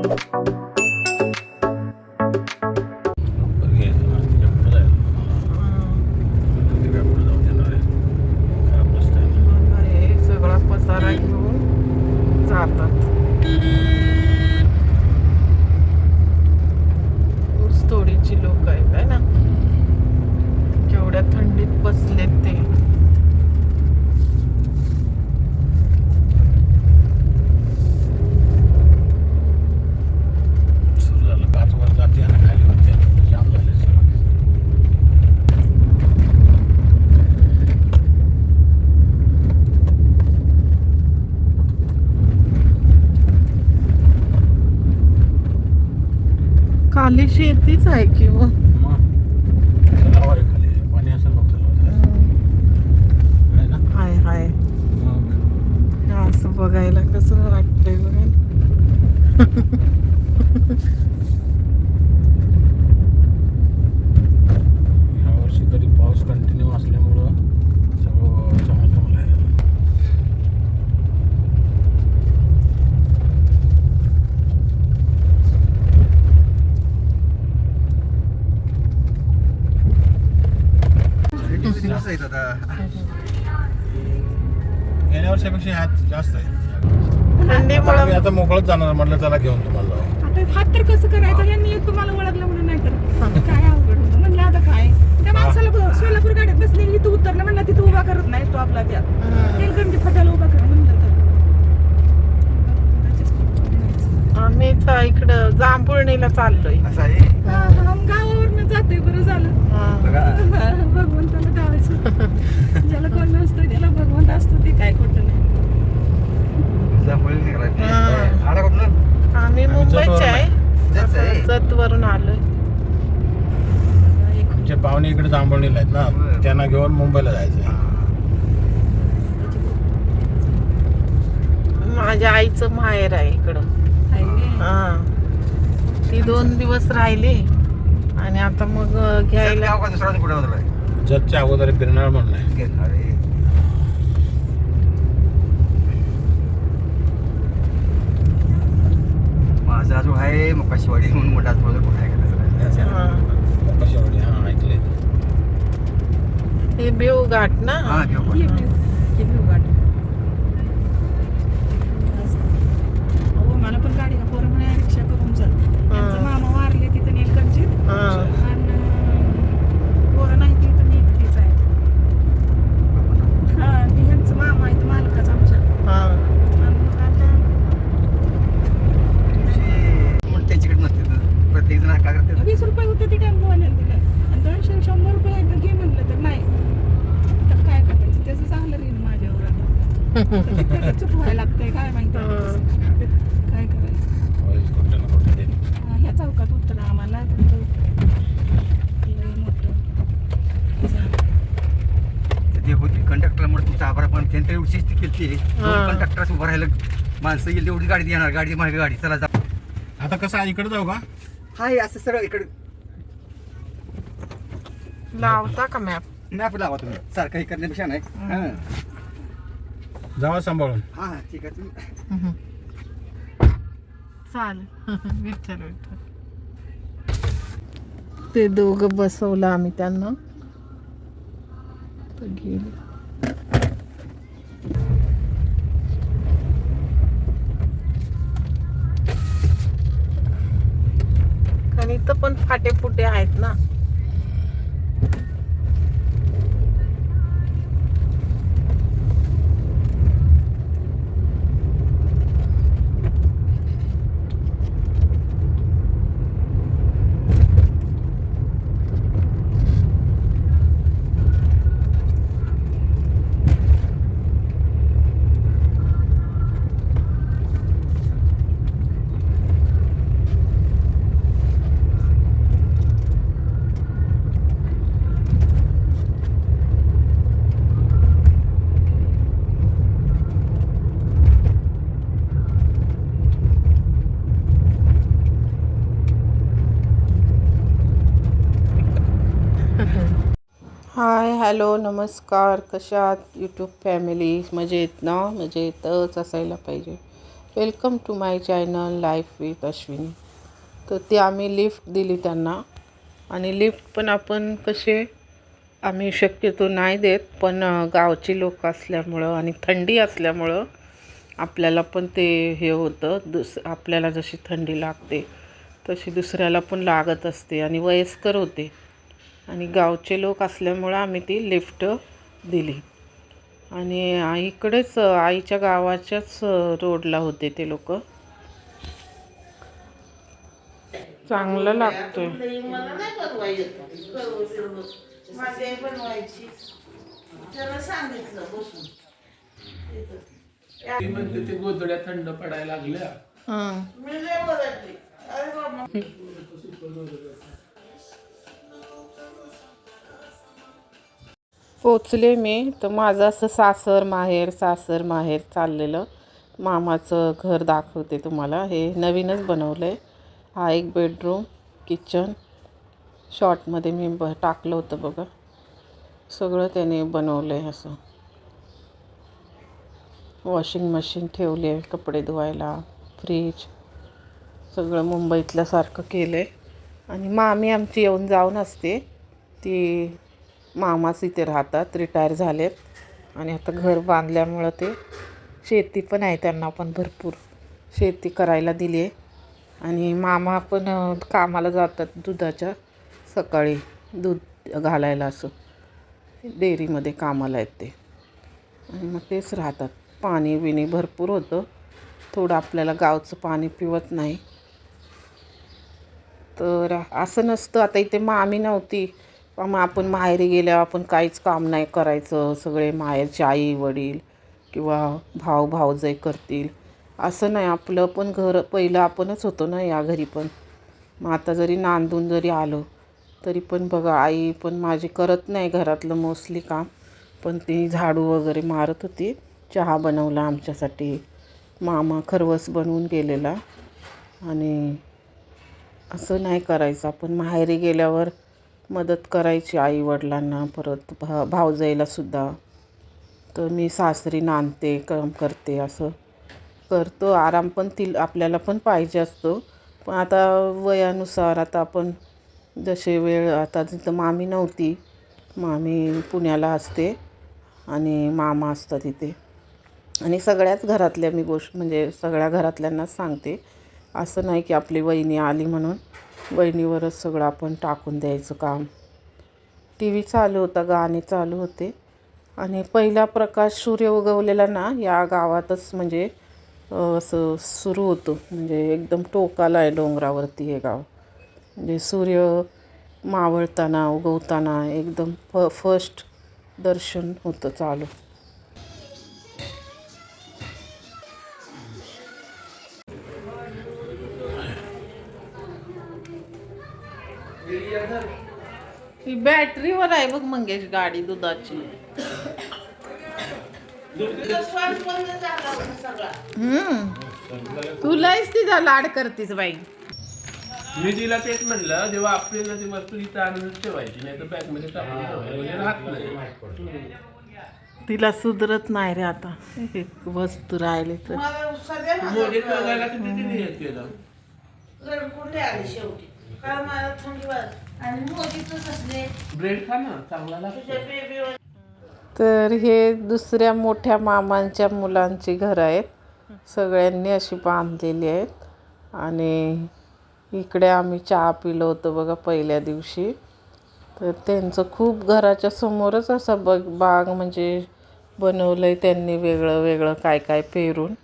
सगळा पसारा घेऊन जातात. ऊसतोडीची लोक आहेत है ना, केवढ्या थंडीत बसलेत ते. खाली शेतीच आहे की मग पाणी असेल हाय हाय. असं बघायला कसं वाटतंय बघा. यावर्षी तरी पाऊस कंटिन्यू असल्यामुळं सगळं चांगलं आहे. गेल्या वर्षापेक्षा ह्यात जास्त आहे. थंडीमुळे आता मोकळच जाणार म्हटलं, त्याला घेऊन तुम्हाला आता हात तर कसं करायचं यांनी तुम्हाला ओळखलं म्हणून नाही तर काय अवघड होतं. म्हणलं आता काय त्या माणसाला सोलापूर गाडीत बसली इथं उतरलं म्हणलं तिथं उभा करत नाही स्टॉपला त्या तेलगंडी फाट्याला उभा कर म्हणलं तर आम्ही इकडं जांभुळणीला चाललोय. गावावरनं जातोय. बरं झालं भगवंताला गावाचं ज्याला कोण नसतं त्याला भगवंत असतो. ते काय खोटं नाही. आम्ही मुंबईचे आहे, जत वरून आलोय. आमचे पाहुणे इकडे जांभळणीला आहेत ना, त्यांना घेऊन मुंबईला जायचं. माझ्या आईचं माहेर आहे इकडं. ती 2 दिवस राहिली आणि आता मग घ्यायला जतच्या अगोदर बिरनाळ म्हणून आहे. माझा जो आहे मोकाशीवाडी म्हणून मोठा कुठे आहे का? मोकाशीवाडी, हा ऐकले. हे बेव घाट ना. मला पण गाडी पोरं म्हणे रिक्षा करून चल. त्यांचा मामा वारले तिथं नीलकंठीत आणि पोरं नाही तिथं मी एकटीच आहे. हा ह्यांचं मामा आहे मालकाचा आमच्या. त्यांच्याकडे नसते प्रत्येक जण काय करते. 20 रुपये होते ते टेम्पोवाल्याला दिलं आणि 100 रुपये आहे तर घे म्हणलं तर नाही. तर काय करायचं त्याचं चांगलं ऋण माझ्यावर आता चुकवायला लागतंय काय माहिती काय करायचं. ह्या चौकात उतरा आम्हाला ते होती कंडक्टरमुळे तुमचा आभार. पण त्यांनी एवढी शिस्ती केली. कंडक्टर उभं राहिलं, माणसं येईल तेवढी गाडी येणार. गाडी मागे गाडी चला जा. आता कसं इकडे जाऊ का? हाय असं सरळ इकडे लावता का मॅप? मॅप लावा तुम्ही. सारखं हे करण्यापेक्षा नाही. जावा सांभाळून. हा ठीक आहे तुम्ही चालेल. विठ्ठल विठ्ठल. ते दोघं बसवलं आम्ही त्यांना तर गेले. कारण इथं पण फाटे फुटे आहेत ना. हाय हॅलो नमस्कार. कशा आहात यूट्यूब फॅमिली? मजेत ना? मजेतच असायला पाहिजे. Welcome to my channel life with Ashwini. तर ती आम्ही लिफ्ट दिली त्यांना, आणि लिफ्ट पण आपण कसे आम्ही शक्यतो नाही देत, पण गावची लोक असल्यामुळं आणि थंडी असल्यामुळं आपल्याला पण ते हे होतं. आपल्याला जशी थंडी लागते तशी दुसऱ्याला पण लागत असते, आणि वयस्कर होते, आणि गावचे लोक असल्यामुळं आम्ही ती लिफ्ट दिली. आणि इकडेच आईच्या गावाच्याच रोडला होते ते लोक. चांगलं लागतोय. ते गोधड्या थंड पडायला लागल्या. पोचले मी. तर माझं असं सासर माहेर चाललेलं. मामाचं घर दाखवते तुम्हाला. हे नवीनच बनवलं आहे. हा एक बेडरूम, किचन शॉर्टमध्ये मी टाकलं होतं बघा. सगळं त्याने बनवलं आहे. असं वॉशिंग मशीन ठेवली आहे कपडे धुवायला, फ्रीज, सगळं मुंबईतल्यासारखं केलं आहे. आणि मामी आमची येऊन जाऊन असते. ती मामाच इथे राहतात, रिटायर झालेत, आणि आता घर बांधल्यामुळं ते शेती पण आहे त्यांना, पण भरपूर शेती करायला दिली आहे. आणि मामा पण कामाला जातात दुधाच्या, सकाळी दूध घालायला, असं डेअरीमध्ये कामाला आहेत ते. आणि मग तेच राहतात. पाणी बिणी भरपूर होतं. थोडं आपल्याला गावचं पाणी पिवत नाही. तर असं नसतं. आता इथे मामी नव्हती, मग आपण माहेरी गेल्यावर आपण काहीच काम नाही करायचं. सगळे माहेरचे आई वडील किंवा भाऊ भाऊजाई करतील असं नाही. आपलं पण घर पहिलं आपणच होतो ना या घरी पण. मग आता जरी नांदून जरी आलो तरी पण बघा, आई पण माझी करत नाही घरातलं मोस्टली काम, पण ती झाडू वगैरे मारत होती. चहा बनवला आमच्यासाठी. मामा खरवस बनवून गेलेला. आणि असं नाही करायचं. आपण माहेरी गेल्यावर मदत करायची आई-वडिलांना, परत भावजाईलासुद्धा. तर मी सासरी नांदते, काम करते, असं करतो. आराम पण आपल्याला पण पाहिजे असतो. पण आता वयानुसार आता आपण जसे वेळ, आता तिथं मामी नव्हती, मामी पुण्याला असते आणि मामा असतात इथे. आणि सगळ्याच घरातल्या मी म्हणजे सगळ्या घरातल्यांनाच सांगते, असं नाही की आपली वहिनी आली म्हणून वहिनीवरच सगळं आपण टाकून द्यायचं काम. टी व्ही चालू होता, गाणे चालू होते, आणि पहिला प्रकाश सूर्य उगवलेला ना या गावातच, म्हणजे असं सुरू होतो. म्हणजे एकदम टोकाला आहे डोंगरावरती हे गाव. म्हणजे सूर्य मावळताना उगवताना एकदम फर्स्ट दर्शन होतं चालू. ही बॅटरीवर आहे बघ मंगेश गाडी दुधाची. तुलाच तिचा लाड करतीस बाई. मी तिला तेच म्हणलं, जेव्हा आपल्याला ती वस्तू इथं आणून ठेवायची, नाही तर बॅगमध्ये टाकून ठेवायची, राहत नाही. तिला सुधरत नाही रे आता. एक वस्तू राहिली तर मोदी बघायला किती दिली आहे केलं. ब्रेड खा ना, चांगला लागतो. तर हे दुसऱ्या मोठ्या मामांच्या मुलांची घरं आहेत. सगळ्यांनी अशी बांधलेली आहेत. आणि इकडे आम्ही चहा पिलो होतो बघा पहिल्या दिवशी. तर त्यांचं खूप घराच्या समोरच असा बाग म्हणजे बनवलं आहे त्यांनी, वेगळं वेगळं काय काय पेरून.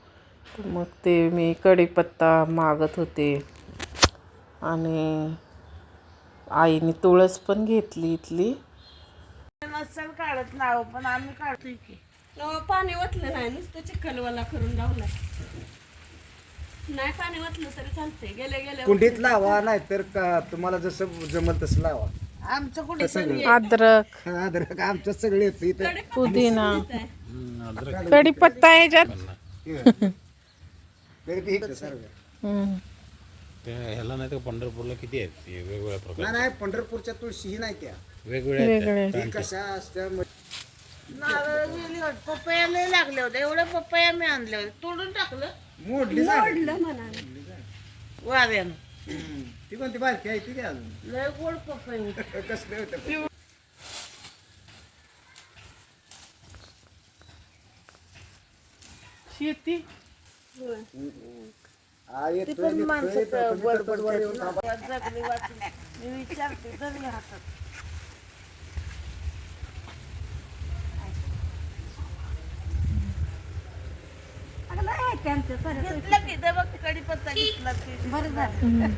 मग ते मी कढीपत्ता मागत होते, आणि आईने तुळस पण घेतली इथली. नसेल काढत नाव, पण आम्ही काढतोय की. पाणी वाटलं नाही, नुसतं चिखलवाला करून लावला. नाही पाणी वाटलं तरी चालतंय. गेले कुंडीत लावा, नाही तर तुम्हाला जसं जमल तसं लावा. आमचं कुठे अद्रक, अद्रक आमचं सगळे येतं इथं. पुदिना, कढीपत्ता ह्याच्यात. ह्याला नाही तर पंढरपूरला किती आहेत वेगवेगळ्या प्रकार. नाही पंढरपूरच्या तुळशी ही नाही त्या वेगवेगळ्या वेगळे. कशा असत्या. नारळ गेली होती पपया लय लागले होते एवढ्या पपया मी आणले होते तोडून टाकलं मोडली मोडलं म्हणा वाऱ्यानं ती कोणती बारकी आहे ती काय अजून लय गोड पपया होते. कसले होते शेती ती पण माणसं बडबड जगली वाचली मी विचारते जगली हातात घेतलं की ते बघ कडीपत्ता घेतला की बरं झालं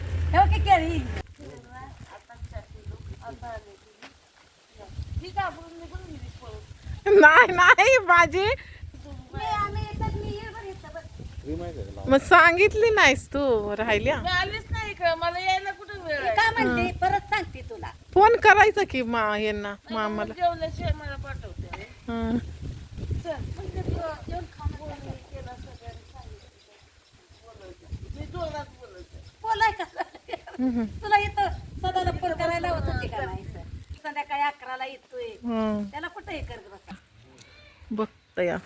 ठीक आहे आपण निघून गेली पळून नाही नाही माझी मग सांगितली नाहीस तू राहिल्या मी आलीच नाही इकडं मला यायला कुठं वेळ आहे काय म्हणते परत सांगते तुला फोन करायचा की यांना मामाला जेवल्याशिवाय मला पाठवते हं. चल मग ते जेवण खाऊन बोलणे केलं सगळ्यांनी सांगितलं बोलायचं मी जोरात बोलायचं बोलाय का तुला इथं सदाला फोन करायला होत होती का नाही संध्याकाळी 11ला येतोय हं. त्याला कुठं हे करत बसा बघता या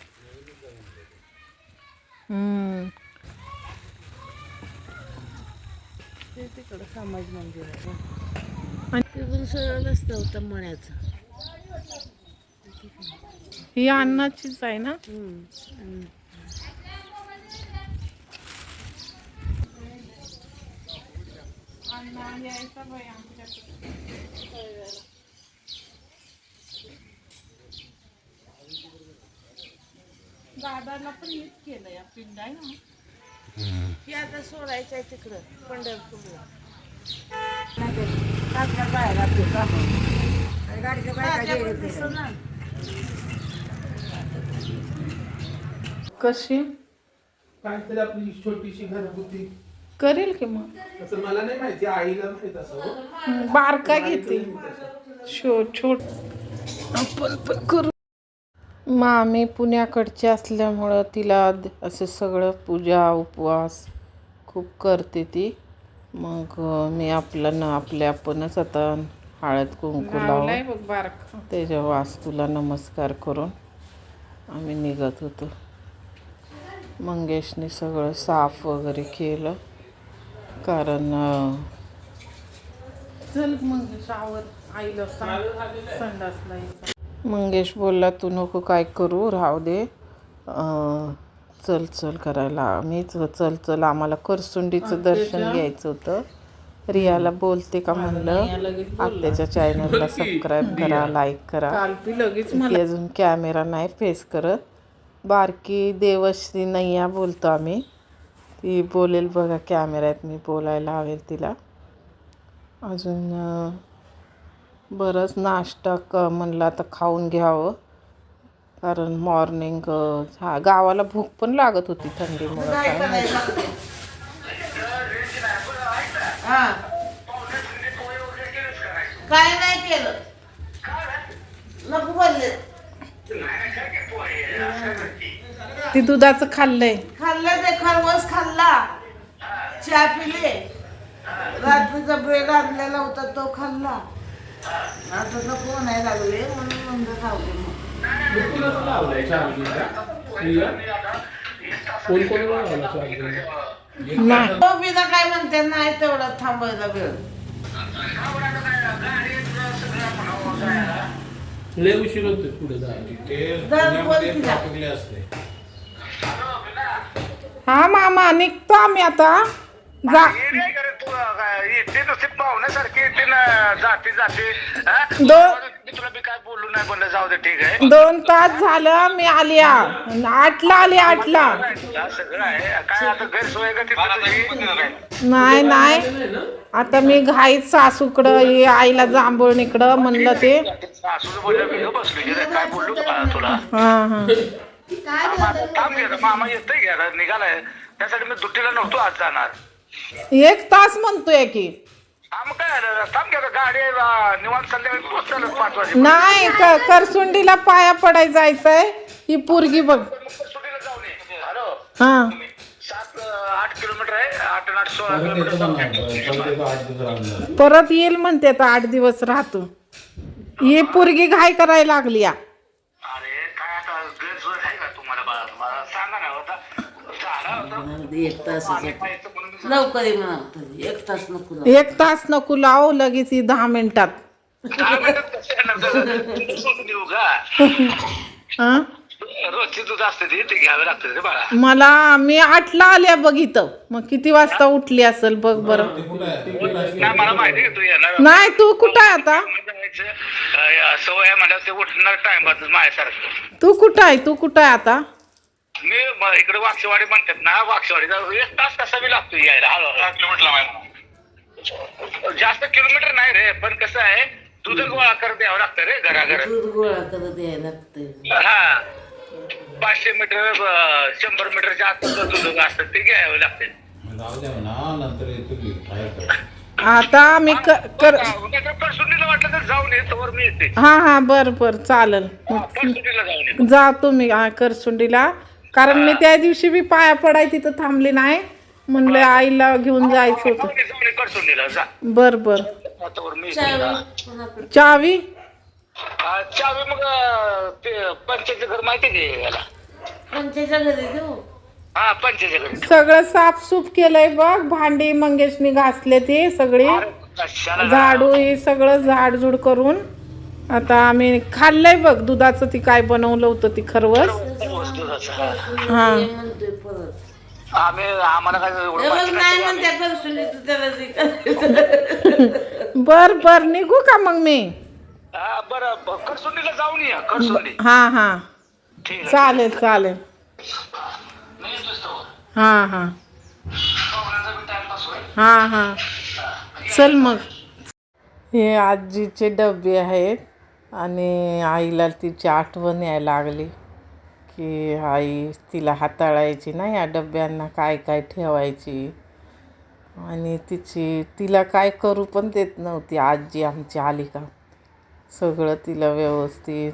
ते तिकडं समाज मंदिर आहे तिथून सरळ रस्ता होता मण्याचा ही अन्नाचीच आहे ना दादाला पण मीच केलं या पिंड आहे ना ही आता सोडायचं आहे तिकडं पंढरपूरला कशी काहीतरी आपली छोटीशी घरगुती करेल की मग असं मला नाही माहिती आईला माहित असं बारका घेते छोट आपण पण करू मामी पुण्याकडची असल्यामुळं तिला असं सगळं पूजा उपवास खूप करते ती मग मी आपल्या आपणच आता हळद कुंकू लावून त्याच्या वास्तूला नमस्कार करून आम्ही निघत होतो मंगेशने सगळं साफ वगैरे केलं कारण चल मंगेश आवर आईला संडासला मंगेश बोलला तू नको काय करू राहू दे चल चल करायला मीच चल चल आम्हाला करसुंडीचं दर्शन घ्यायचं होतं रियाला बोलते का म्हणलं आत्याच्या चॅनलला सबस्क्राईब करा लाईक करा ती अजून कॅमेरा नाही फेस करत बारकी देवश्री नैया बोलतो आम्ही ती बोलेल बघा कॅमेऱ्यात मी बोलायला हवेल तिला अजून बरंच नाश्ता म्हणलं आता खाऊन घ्यावं कारण मॉर्निंग गावाला भूक पण लागत होती थंडीमुळे काय नाही केलं नको बोलले ती दुधाचं खाल्लंय खाल्लं ते खरवस खाल्ला चहा पिले रात्रीचा ब्रेड आणलेला होता तो खाल्ला आता नको नाही लागले म्हणून म्हणलं खावले मग तुला लावलाय चार्जिंगला कोण कोण लावला चार्जिंगला तो बिना काय म्हणते नाही तेवढा थांबायला वेळ लय उशीर होते पुढे जायला दर बोल तिला. हा मामा निघतो आम्ही आता जा पाहुण्यासारखी येते ना जाते जाते मी तुला मी काय बोललो नाही म्हणलं जाऊ दे ठीक आहे 2 तास झालं मी आली 8ला आली 8ला सगळं आहे काय आता गैरसोय का तिथे नाही नाही आता मी घाईत सासूकडं आईला जांभूळणीकडं म्हणलं ते सासूचं बोललं मी बसलो काय बोललो का तुला हा थांब घे मामा येतोय घ्या निघालाय त्यासाठी मी दुट्टीला नव्हतो आज जाणार 1 तास म्हणतोय की मग काय थांब घ्या गाडी निवांत संध्याकाळी पोहोचताना 5 वाजे नाही करसुंडीला पाया पडाय जायचंय ही पोरगी बघ सुटीला जाऊन ये हॅलो हा 7-8 किलोमीटर आहे 8-8 16 परत येईल म्हणते आता 8 दिवस राहतो ही पोरगी घाई करायला लागली अरे एक तास लवकर ये म्हणा, 1 तास नको लावू. 1 तास नको लावू, लगेच 10 मिनिटात. 10 मिनिटात कसं येणार? सोडून देऊ का? हा? रोजची दूध असते ते घ्यावे लागतं रे बाळा. मला मी 8ला आल्या बघ इथं. मग किती वाजता उठली असेल बघ बरं. नाही, मला माहिती आहे तू येणार. नाही, तू कुठं आहे आता? सवय आहे म्हणल्यावर ते उठणार टाइमातच माझ्यासारखं. तू कुठं आहे आता? मी इकडे वाक्षवाडी म्हणतात ना, वाक्षवाडीचा 1 तास कसा बी लागतो यायला. 10 किलोमीटर आहे. जास्त किलोमीटर नाही रे, पण कसं आहे दूध गोळा करत यावं लागतं रे घराघरात. दूध गोळा करत यायला लागतंय. हा, 500 मीटर 100 मीटरच्या आत दूध असतं ते घ्यावं लागते. आता मी परसुंडीला वाटलं तर जाऊन ये, तोवर मी येते. हा बर चालेल. परसुंडीला जाऊन ये. जातो मी करसुंडीला, कारण मी त्या दिवशी बी पाया पडाय तिथं थांबली नाही, म्हणलं आईला घेऊन जायचं होतं. जाऊन ये परसुंडीला जा. बर तोवर मी येते. चावी चावी मग ते पंचायतचं घर माहिती आहे याला? पंचाच्या घरी देऊ. हा, पंचायतच्या घरी. सगळं साफसूफ केलंय बघ, भांडी मंगेशनी घासले ते सगळे, कशाला झाडू हे सगळं झाडझूड करून. आता आम्ही खाल्लंय बघ दुधाचं, ती काय बनवलं होतं ती खरवस. हा, म्हणतोय परत. आम्हाला काय एवढं माहिती नाही नाही. म्हणते परसुंडी, तू त्याला जे बर निघू का मग मी? हा, बरं करसुंडीला जाऊन ये. करसुंडी हा ठीक आहे. चालेल. मी येतोच तोवर. हा पाहुण्याचा बी टाइमपास होईल. चल मग. हे आजीचे डबे आहेत आणि आईला तिची आठवण यायला लागली की आई तिला हाताळायची ना या डब्यांना, काय ठेवायची. आणि तिला काय करू पण देत नव्हती आजी आमची आली का. सगळं तिला व्यवस्थित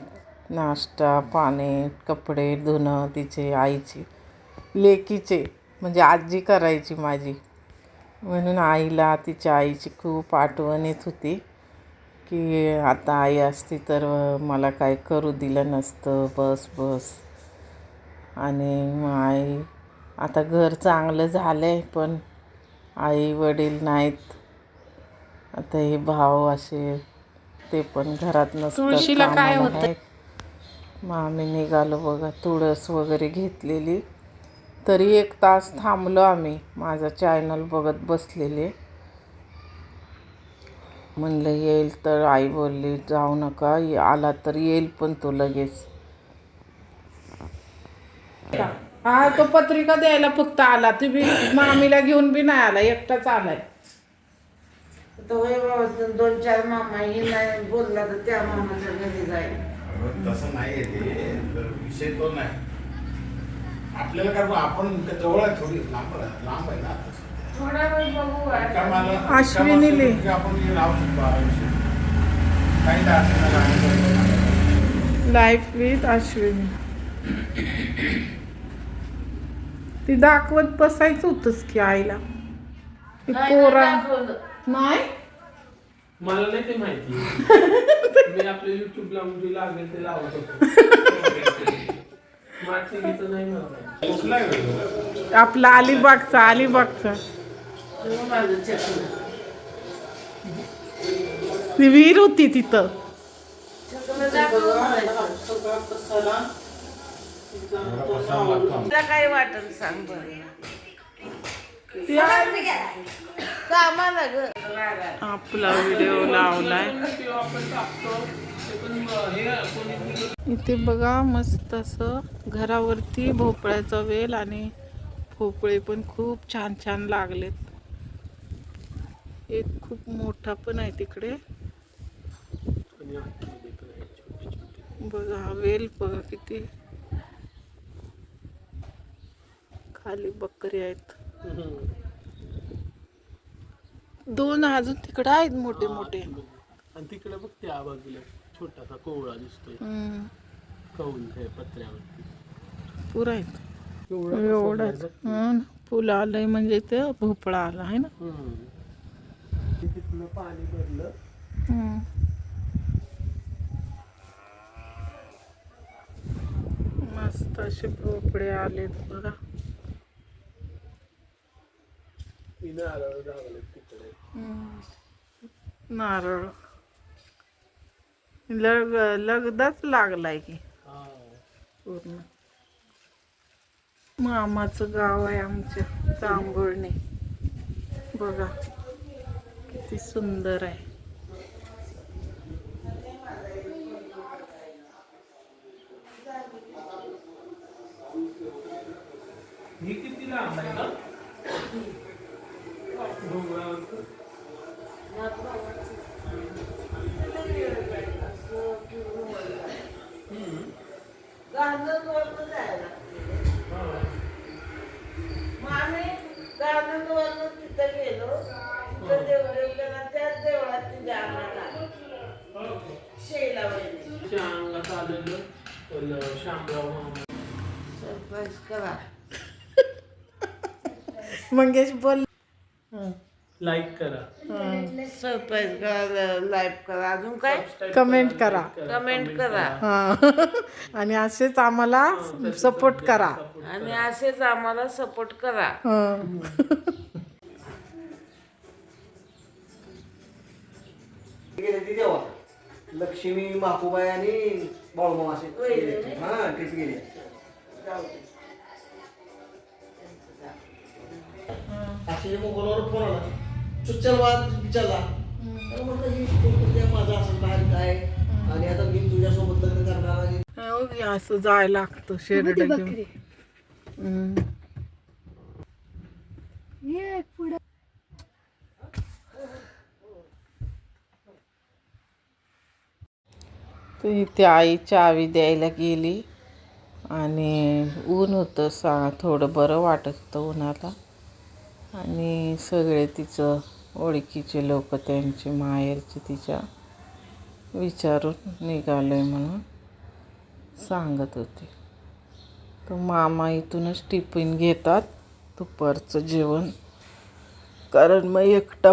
नाश्ता पाणी कपडे धुणं तिचे आईची लेकीचे म्हणजे आजी करायची माझी. म्हणून आईला तिच्या आईची खूप आठवण येत होती की आता आई असती तर मला काय करू दिलं नसतं. बस. आणि मग आई आता घर चांगलं झालं आहे, पण आई वडील नाहीत. आता हे भाव असे ते पण घरात नसतात. तुळशीला काय होतं? मग आम्ही निघालो बघा, तुळस वगैरे घेतलेली. तरी 1 तास थांबलो आम्ही, माझा चॅनल बघत बसलेले. म्हणलं येईल तर आई बोलली जाऊ नका, आला तर येईल पण तो लगेच. हा, तो पत्रिका द्यायला फक्त आला, तुम्ही मामीला घेऊन बी नाही आला, एकटाच आलाय. तो होय बाबा, 2-4 मामा ही नाही बोलला तर त्या मामाच्या घरी जाईल. तसं नाही ते विषय तो नाही. आपल्याला काय आपण जवळ आहे, थोडी लांब आहे ना. थोडा वेळ बघू. अश्विनीले आपण लावू शकतो आरामशीर. काही अडचण लाईफ विथ अश्विनी. ती दाखवत बसायचं होतंच की आईला. ती पोरा नाही मला नाही ते माहिती. मी आपल्या युट्यूब लावून जे लागेल ते लावत होतो. मागचं नाही मला. आपला अलिबागचा ती विहीर होती तिथं. तुला काय वाटल सांग बरं. कामाला ग. आपला व्हिडिओ लावलाय इथे बघा. मस्त असं घरावरती भोपळ्याचा वेल आणि भोपळे पण खूप छान लागलेत. एक खूप मोठा पण आहे तिकडे बघा. वेल बघा किती. खाली बकरी आहेत. 2 अजून तिकडे आहेत मोठे. आणि तिकडे बघ त्या बाजूला छोटासा कोवळा दिसतोय. कौल पत्र्यावरती पुरा आहेत. एवढाच फुलं आलंय म्हणजे ते भोपळा आला आहे ना. तिथलं पाणी भरलं. मस्त असे भोपळे आलेत बघा. ती नारळ लागले तिकडे. नारळ लगदाच लागलाय की हा. पूर्ण. मामाचं गाव आहे आमच्या जांभुळणे. बघा किती सुंदर आहे. ही किती लांब आहे का डोंगरावरचं? गार्डनवरनं जायला लागते. मग आम्ही गार्डनवरनं तिथं गेलो. तिथं देवदेवला त्याच देवळात ती जाणार शेला वहिनी अंगात आलेलं पण शामराव मामा सरप्राईज करा. मंगेश बोल. लाईक करा, सरप्राईज करा, लाईव्ह करा, अजून काय कमेंट करा. कमेंट करा हा. आणि असेच आम्हाला सपोर्ट करा. आणि असेच आम्हाला सपोर्ट करा. गेले ती तेव्हा लक्ष्मी मापूबाई आणि बाळूमामा असे गेले. हा तेच गेले. अक्षय मोबाईलवर फोन आला चुच्चल वाद विचारला तर म्हटलं ही कुठल्या माझा असं बाहेर काय आणि आता मी तुझ्यासोबत लग्न करणार आणि हो की असं जायला लागतं शेरड घेऊन. तर इथे आई चावी द्यायला गेली आणि ऊन होतं थोडं बरं वाटत होतं उन्हाला. आणि सगळे तिचं ओळखीचे लोक त्यांचे माहेरचे तिच्या विचारून निघालोय म्हणून सांगत होते. तर मामा इथूनच टिफिन घेतात दुपारचं जेवण. कारण मग एकटा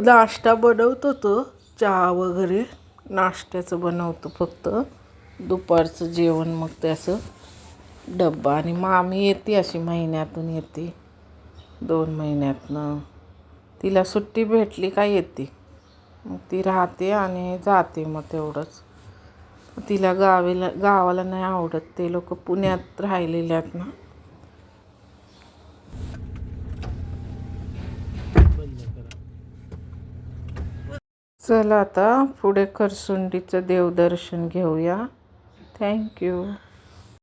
नाश्ता बनवतो तो चहा वगैरे नाश्त्याचं बनवतो फक्त. दुपारचं जेवण मग त्याचं डब्बा. आणि मामी येते अशी महिन्यातून येते 2 महिन्यातनं. तिला सुट्टी भेटली का येते मग ती राहते आणि जाते मग तेवढंच. तिला गावाला नाही आवडत. ते लोक पुण्यात राहिलेले आहेत ना. बंद करा. चला आता पुढे खरसुंडीचं देवदर्शन घेऊया. थँक्यू.